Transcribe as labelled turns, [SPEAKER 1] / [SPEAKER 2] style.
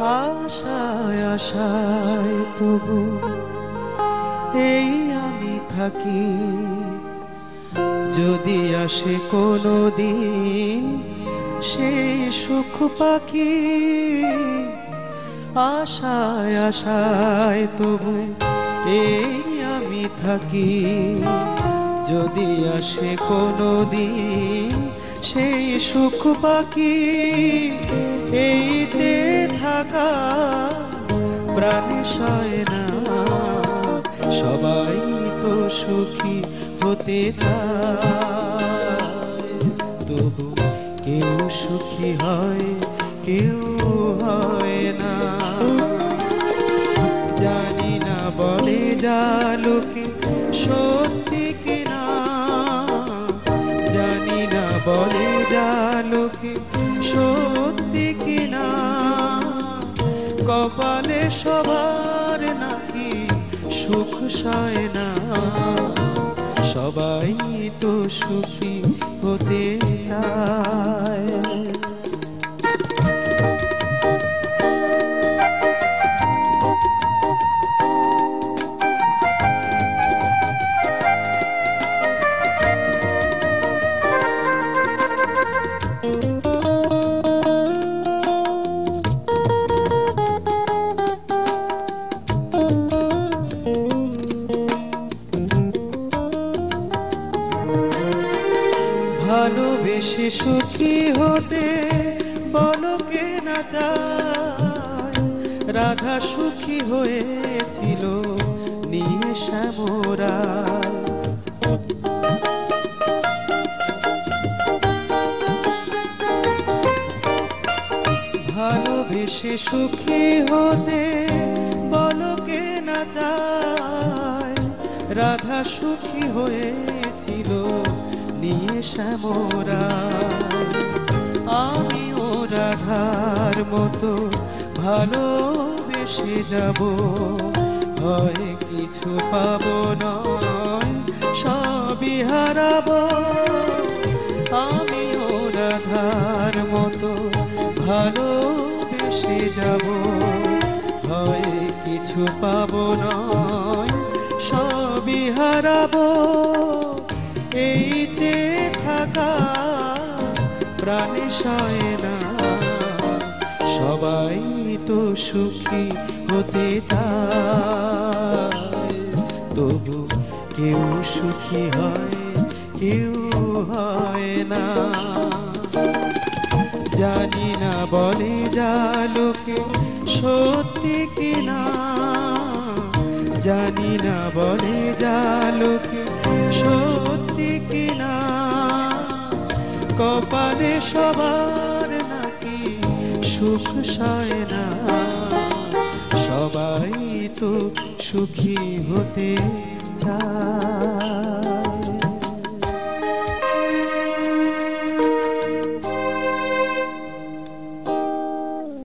[SPEAKER 1] আশায় আশায় তবু এই আমি থাকি, যদি আসে কোনো দিন সেই সুখ পাখি। আশায় আশায় তবু এই আমি থাকি, যদি আসে কোনো দিন সেই সুখ পাখি। এই যে থাকা প্রাণে সয় না, সবাই তো সুখী হতে চায়, তবু কেউ সুখী হয় কেউ হয় না। জানি না বলে যা লোকে সত্যি কিনা, জানি না বলে যা লোকে সত্যি কিনা। কপালে সবার নাকি সুখ সয় না, সবাই তো সুখী হতে চায়। ভালোবেসে সুখী হতে বলো কে না চায়, রাধা সুখী হয়েছিল নিয়ে শ্যামরায়। ভালোবেসে সুখী হতে বলো কে না চায়, রাধা সুখী হয়েছিল নিয়ে শ্যামরায়। আমিও রাধার মতো ভালোবেসে যাব, হয় কিছু পাবো নয় সবই হারাবো। আমিও রাধার মতো ভালোবেসে যাব, হয় কিছু পাবো নয় সবই হারাবো। এই যে থাকা প্রাণে সয় না, সবাই তো সুখী হতে চায়, তবু কেউ সুখী হয় কেউ হয় না। জানি না বলে যা লোকে সত্যি কিনা, জানি না বলে যা লোকে সত্যি কিনা। কপালে সবার নাকি সুখ সয় না, সবাই তো সুখী হতে চায়।